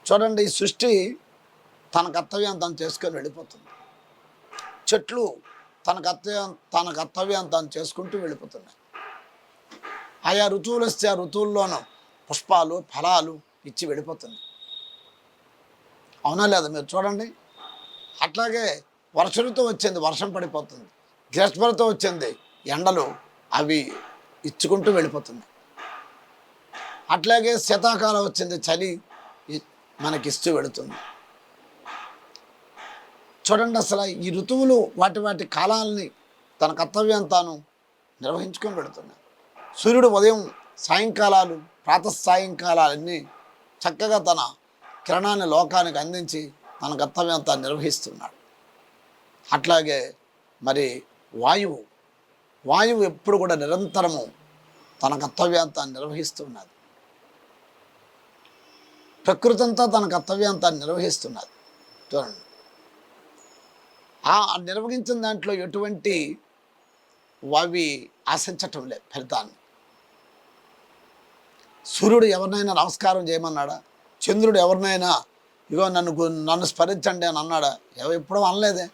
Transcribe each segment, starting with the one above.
చూడండి, ఈ సృష్టి తన కర్తవ్యం తను చేసుకొని వెళ్ళిపోతుంది. చెట్లు తన కర్తవ్యం తను చేసుకుంటూ వెళ్ళిపోతున్నాయి. ఆయా ఋతువులు వస్తే ఆ ఋతువుల్లోనూ పుష్పాలు ఫలాలు ఇచ్చి వెళ్ళిపోతుంది. అవునా లేదా? మీరు చూడండి. అట్లాగే వర్ష ఋతువు వచ్చింది, వర్షం పడిపోతుంది. గ్రీష్మ ఋతువు వచ్చింది, ఎండలు అవి ఇచ్చుకుంటూ వెళ్ళిపోతుంది. అట్లాగే శీతాకాలం వచ్చింది, చలి మనకిస్తూ వెళుతుంది. చూడండి, అసలు ఈ ఋతువులు వాటి కాలాలని తన కర్తవ్యం తాను నిర్వహించుకొని పెడుతున్నాయి. సూర్యుడు ఉదయం సాయంకాలాలు సాయంకాలాలన్నీ చక్కగా తన కిరణాన్ని లోకానికి అందించి తన కర్తవ్యం తాను నిర్వహిస్తున్నాడు. అట్లాగే మరి వాయువు ఎప్పుడు కూడా నిరంతరము తన కర్తవ్యం తాను నిర్వహిస్తున్నది. ప్రకృతి అంతా తన కర్తవ్యం తాను నిర్వహిస్తున్నది. చూడండి, ఆ నిర్వహించిన దాంట్లో ఎటువంటి అవి ఆశించటం లేదు ఫలితాన్ని. సూర్యుడు ఎవరినైనా నమస్కారం చేయమన్నాడా? చంద్రుడు ఎవరినైనా ఇగో నన్ను స్మరించండి అని అన్నాడా? ఎప్పుడూ అనలేదే.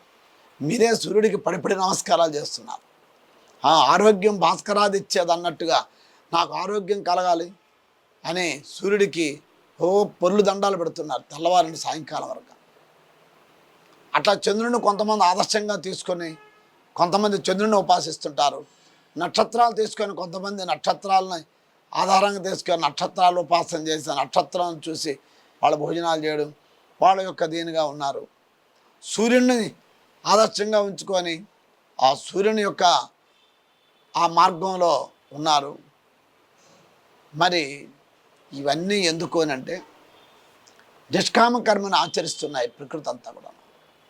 మీరే సూర్యుడికి పడిపడి నమస్కారాలు చేస్తున్నారు. ఆరోగ్యం భాస్కరాది ఇచ్చేది అన్నట్టుగా నాకు ఆరోగ్యం కలగాలి అని సూర్యుడికి పొర్లు దండాలు పెడుతున్నారు తెల్లవారిని సాయంకాలం వరకు. అట్లా చంద్రుడిని కొంతమంది ఆదర్శంగా తీసుకొని కొంతమంది చంద్రుడిని ఉపాసిస్తుంటారు. నక్షత్రాలు తీసుకొని కొంతమంది నక్షత్రాలని ఆధారంగా తీసుకొని నక్షత్రాలు ఉపాసన చేసి నక్షత్రాలను చూసి వాళ్ళ భోజనాలు చేయడం వాళ్ళ యొక్క దీనిగా ఉన్నారు. సూర్యుడిని ఆదర్శంగా ఉంచుకొని ఆ సూర్యుని యొక్క ఆ మార్గంలో ఉన్నారు. మరి ఇవన్నీ ఎందుకు అంటే నిష్కామ కర్మను ఆచరిస్తున్నాయి ప్రకృతి అంతా కూడా.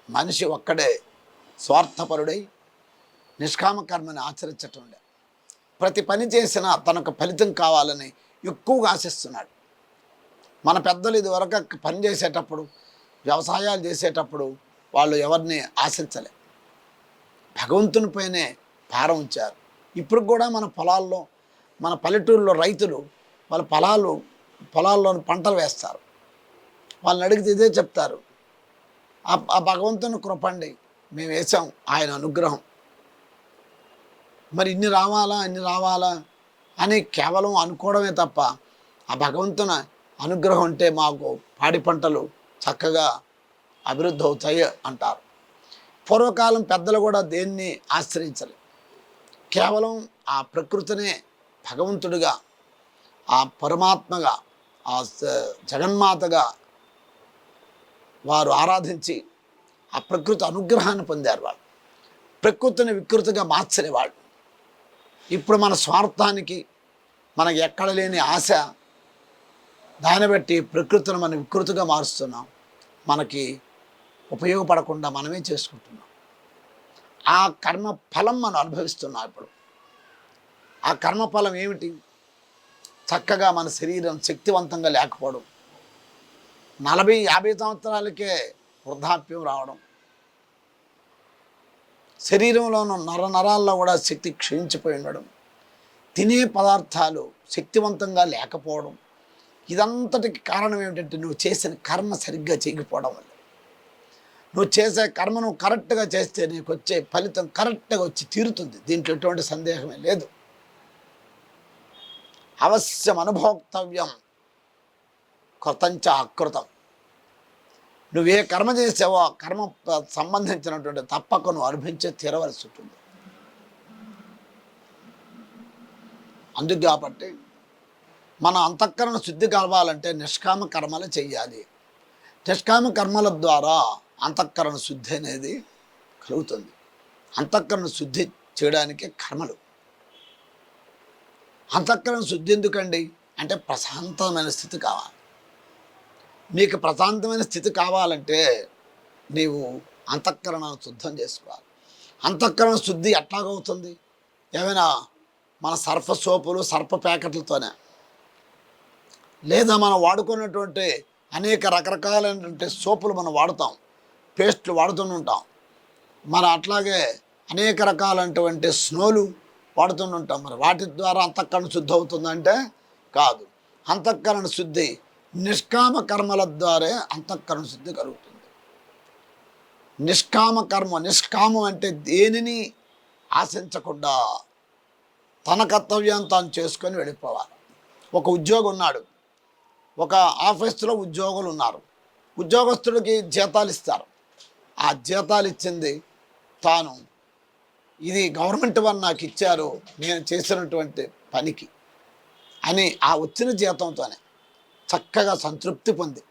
మనిషి ఒక్కడే స్వార్థపరుడై నిష్కామ కర్మని ఆచరించటం లేదు. ప్రతి పని చేసినా తనకు ఫలితం కావాలని ఎక్కువగా ఆశిస్తున్నాడు. మన పెద్దలు ఇదివరకు పని చేసేటప్పుడు వ్యవసాయాలు చేసేటప్పుడు వాళ్ళు ఎవరిని ఆశించలే, భగవంతునిపైనే భారం ఉంచారు. ఇప్పుడు కూడా మన పొలాల్లో మన పల్లెటూరులో రైతులు వాళ్ళ పొలాల్లోని పంటలు వేస్తారు. వాళ్ళని అడిగితే ఇదే చెప్తారు, ఆ భగవంతుని కృపండి, మేము వేసాం, ఆయన అనుగ్రహం. మరి ఇన్ని రావాలా అని కేవలం అనుకోవడమే తప్ప ఆ భగవంతుని అనుగ్రహం ఉంటే మాకు పాడి పంటలు చక్కగా అభివృద్ధి అవుతాయి అంటారు. పూర్వకాలం పెద్దలు కూడా దేన్ని ఆశ్రయించలే, కేవలం ఆ ప్రకృతినే భగవంతుడిగా, ఆ పరమాత్మగా, ఆ జగన్మాతగా వారు ఆరాధించి ఆ ప్రకృతి అనుగ్రహాన్ని పొందారు. వాళ్ళు ప్రకృతిని వికృతిగా మార్చలేవాళ్ళు. ఇప్పుడు మన స్వార్థానికి మనకు ఎక్కడ లేని ఆశ, దాన్ని బట్టి ప్రకృతిని మనం వికృతిగా మారుస్తున్నాం. మనకి ఉపయోగపడకుండా మనమే చేసుకుంటున్నాం. ఆ కర్మ ఫలం మనం అనుభవిస్తున్నాం. ఇప్పుడు ఆ కర్మఫలం ఏమిటి? చక్కగా మన శరీరం శక్తివంతంగా లేకపోవడం, 40-50 సంవత్సరాలకే వృద్ధాప్యం రావడం, శరీరంలోనూ నరాల్లో కూడా శక్తి క్షీణించిపోయి ఉండడం, తినే పదార్థాలు శక్తివంతంగా లేకపోవడం, ఇదంతటికి కారణం ఏమిటంటే నువ్వు చేసిన కర్మ సరిగ్గా చేయకపోవడం వల్ల. నువ్వు చేసే కర్మను కరెక్ట్గా చేస్తే నీకు వచ్చే ఫలితం కరెక్ట్గా వచ్చి తీరుతుంది. దీంట్లో ఎటువంటి సందేహమే లేదు. అవశ్యం అనుభోక్తవ్యం కృతంచ అకృతం. నువ్వే కర్మ చేసావో ఆ కర్మ సంబంధించినటువంటి తప్పక నువ్వు అనుభవించే తీరవలసి ఉంటుంది. అందుకు కాబట్టి మన అంతఃకరణ శుద్ధి కావాలంటే నిష్కామ కర్మలు చెయ్యాలి. నిష్కామ కర్మల ద్వారా అంతఃకరణ శుద్ధి అనేది కలుగుతుంది. అంతఃకరణ శుద్ధి చేయడానికి కర్మలు. అంతఃకరణ శుద్ధి ఎందుకండి అంటే ప్రశాంతమైన స్థితి కావాలి. నీకు ప్రశాంతమైన స్థితి కావాలంటే నీవు అంతఃకరణను శుద్ధం చేసుకోవాలి. అంతఃకరణ శుద్ధి ఎట్లాగవుతుంది? ఏమైనా మన సర్ఫ సోపులు సర్ఫ ప్యాకెట్లతోనే, లేదా మనం వాడుకున్నటువంటి అనేక రకరకాలైనటువంటి సోపులు మనం వాడుతాం, పేస్ట్లు వాడుతుంటాం. మన అట్లాగే అనేక రకాలైనటువంటి స్నోలు వాడుతుంటాం. మరి వాటి ద్వారా అంతఃకరణ శుద్ధి అవుతుందంటే కాదు. అంతఃకరణ శుద్ధి నిష్కామ కర్మల ద్వారా అంతఃకరణ శుద్ధి కలుగుతుంది. నిష్కామం అంటే దేనిని ఆశించకుండా తన కర్తవ్యం తాను చేసుకొని వెళ్ళిపోవాలి. ఒక ఉద్యోగి ఉన్నాడు, ఒక ఆఫీసులో ఉద్యోగులు ఉన్నారు. ఉద్యోగస్తుడికి జీతాలు ఇస్తారు. ఆ జీతాలు ఇచ్చింది తాను, ఇది గవర్నమెంట్ వారు నాకు ఇచ్చారు నేను చేసినటువంటి పనికి అని ఆ వచ్చిన జీతంతోనే చక్కగా సంతృప్తి పొంది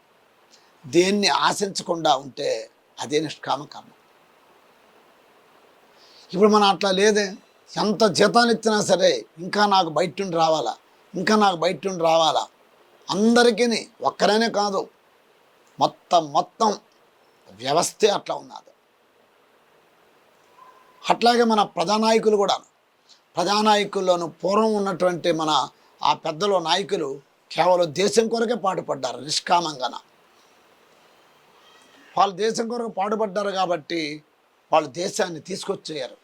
దేన్ని ఆశించకుండా ఉంటే అదే నిష్కామ కర్మ. ఇప్పుడు మనం అట్లా లేదే, ఎంత జీతాలు ఇచ్చినా సరే ఇంకా నాకు బయట నుండి రావాలా, అందరికీ, ఒక్కరైనే కాదు, మొత్తం వ్యవస్థే అట్లా ఉన్నది. అట్లాగే మన ప్రజానాయకుల్లోనూ పూర్వం ఉన్నటువంటి మన ఆ పెద్దలు నాయకులు కేవలం దేశం కొరకే పాటుపడ్డారు. నిష్కామంగాన వాళ్ళు దేశం కొరకు పాటుపడ్డారు కాబట్టి వాళ్ళు దేశాన్ని తీసుకొచ్చేయారు.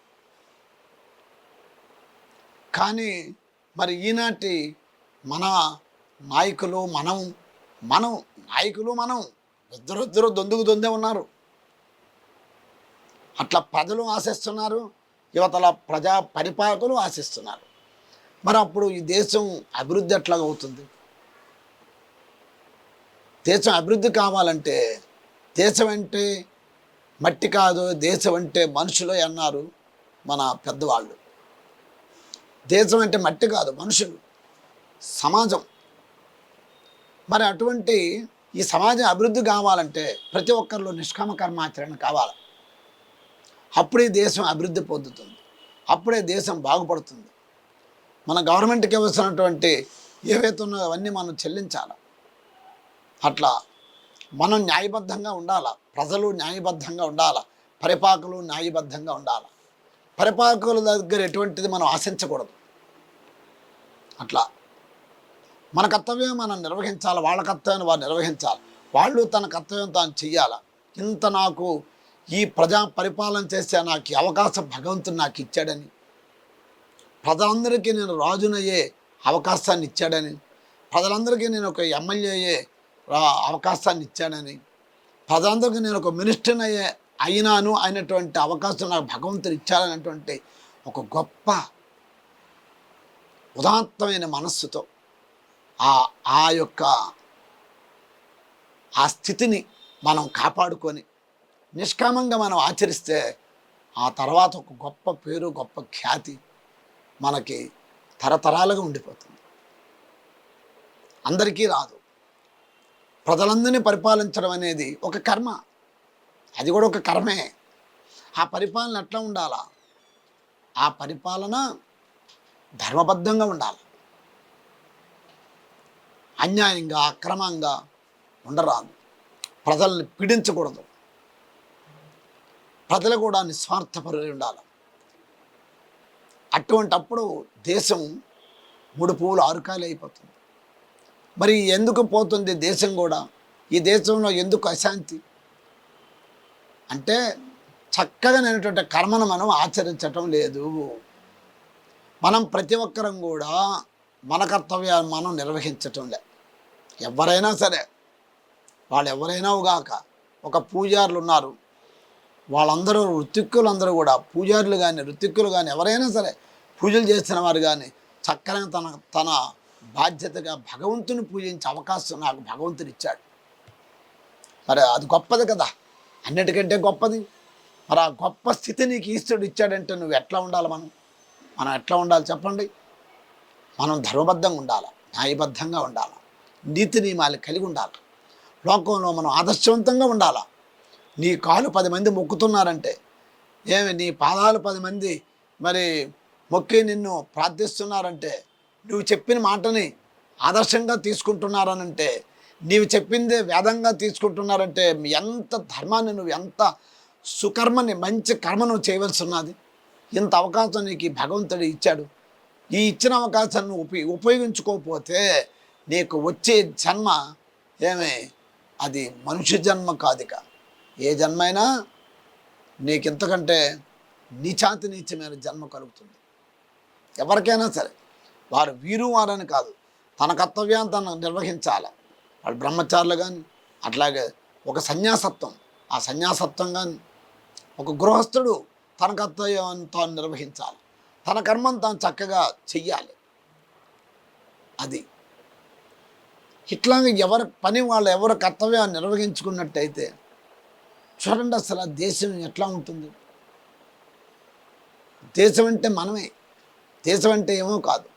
కానీ మరి ఈనాటి మన నాయకులు మనం ఇద్దరు దొందే ఉన్నారు. అట్లా ప్రజలు ఆశిస్తున్నారు, యువతల ప్రజా పరిపాలకులు ఆశిస్తున్నారు. మరి అప్పుడు ఈ దేశం అభివృద్ధి ఎట్లాగ అవుతుంది? దేశం అభివృద్ధి కావాలంటే దేశం అంటే మట్టి కాదు, దేశం అంటే మనుషులు అన్నారు మన పెద్దవాళ్ళు. దేశం అంటే మట్టి కాదు, మనుషులు, సమాజం. మరి అటువంటి ఈ సమాజం అభివృద్ధి కావాలంటే ప్రతి ఒక్కరిలో నిష్కామ కర్మాచరణ కావాలి. అప్పుడే దేశం అభివృద్ధి పొందుతుంది, అప్పుడే దేశం బాగుపడుతుంది. మన గవర్నమెంట్కి ఇవ్వాల్సినటువంటి ఏవైతే ఉన్నాయో అవన్నీ మనం చెల్లించాలి. అట్లా మనం న్యాయబద్ధంగా ఉండాలి, ప్రజలు న్యాయబద్ధంగా ఉండాలి, పరిపాలకులు న్యాయబద్ధంగా ఉండాలి. పరిపాలకుల దగ్గర ఎటువంటిది మనం ఆశించకూడదు. అట్లా మన కర్తవ్యం మనం నిర్వహించాలి, వాళ్ళ కర్తవ్యాన్ని వారు నిర్వహించాలి, వాళ్ళు తన కర్తవ్యం తాను చెయ్యాలి. ఇంత నాకు ఈ ప్రజా పరిపాలన చేసే నాకు అవకాశం భగవంతుడు నాకు ఇచ్చాడని, ప్రజలందరికీ నేను రాజునయ్యే అవకాశాన్ని ఇచ్చాడని, ప్రజలందరికీ నేను ఒక ఎమ్మెల్యే అయ్యే అవకాశాన్ని ఇచ్చాడని, ప్రజలందరికీ నేను ఒక మినిస్టర్ని అయినటువంటి అవకాశం నాకు భగవంతుడు ఇచ్చాడనేటువంటి ఒక గొప్ప ఉదాత్తమైన మనస్సుతో ఆ యొక్క ఆ స్థితిని మనం కాపాడుకొని నిష్కామంగా మనం ఆచరిస్తే ఆ తర్వాత ఒక గొప్ప పేరు, గొప్ప ఖ్యాతి మనకి తరతరాలుగా ఉండిపోతుంది. అందరికీ రాదు. ప్రజలందరినీ పరిపాలించడం అనేది ఒక కర్మ, అది కూడా ఒక కర్మే. ఆ పరిపాలన ఎట్లా ఉండాలా? ఆ పరిపాలన ధర్మబద్ధంగా ఉండాలి, అన్యాయంగా అక్రమంగా ఉండరాదు, ప్రజల్ని పీడించకూడదు, ప్రజలు కూడా నిస్వార్థపరులై ఉండాలి. అటువంటప్పుడు దేశం 3 పువ్వులు 6 కాయలు అయిపోతుంది. మరి ఎందుకు పోతుంది దేశం కూడా? ఈ దేశంలో ఎందుకు అశాంతి అంటే చక్కగా నేనటువంటి కర్మను మనం ఆచరించటం లేదు. మనం ప్రతి ఒక్కరం కూడా మన కర్తవ్యాన్ని మనం నిర్వహించటం లే. ఎవరైనా సరే, వాళ్ళు ఎవరైనా ఉగాక, ఒక పూజారులు ఉన్నారు, వాళ్ళందరూ ఋత్విక్కులందరూ కూడా పూజారులు కానీ ఋత్విక్కులు కానీ ఎవరైనా సరే పూజలు చేసిన వారు కానీ చక్కగా తన బాధ్యతగా భగవంతుని పూజించే అవకాశం నాకు భగవంతుడు ఇచ్చాడు. మరి అది గొప్పది కదా, అన్నిటికంటే గొప్పది. మరి ఆ గొప్ప స్థితి నీకు ఈశ్వరుడు ఇచ్చాడంటే నువ్వు ఎట్లా ఉండాలి? మనం ఎట్లా ఉండాలి చెప్పండి? మనం ధర్మబద్ధంగా ఉండాలి, న్యాయబద్ధంగా ఉండాలి, నీతి నియమాలు కలిగి ఉండాలి, లోకంలో మనం ఆదర్శవంతంగా ఉండాలి. నీ కాలు 10 మంది మొక్కుతున్నారంటే, నీ పాదాలు 10 మంది మరి మొక్కి నిన్ను ప్రార్థిస్తున్నారంటే, నువ్వు చెప్పిన మాటని ఆదర్శంగా తీసుకుంటున్నారనంటే, నీవు చెప్పిందే వేదంగా తీసుకుంటున్నారంటే ఎంత ధర్మాన్ని, నువ్వు ఎంత సుకర్మని, మంచి కర్మ నువ్వు చేయవలసి ఉన్నది. ఇంత అవకాశం నీకు భగవంతుడు ఇచ్చాడు. ఈ ఇచ్చిన అవకాశాన్ని ఉపయోగించుకోకపోతే నీకు వచ్చే జన్మ అది మనుష్య జన్మ కాదుక. ఏ జన్మైనా నీకు ఇంతకంటే నీచమైన జన్మ కలుగుతుంది. ఎవరికైనా సరే వారు వీరని కాదు, తన కర్తవ్యాన్ని తను నిర్వహించాలి. వాళ్ళు బ్రహ్మచారులు కానీ, అట్లాగే ఒక సన్యాసత్వం, ఆ సన్యాసత్వం కానీ, ఒక గృహస్థుడు తన కర్తవ్యం తాను నిర్వహించాలి, తన కర్మను తాను చక్కగా చెయ్యాలి. అది ఇట్లాగే ఎవరి పని వాళ్ళు ఎవరి కర్తవ్యాన్ని నిర్వహించుకున్నట్టయితే చూడండి అసలు ఆ దేశం ఎట్లా ఉంటుంది. దేశం అంటే మనమే, దేశం అంటే ఏమో కాదు.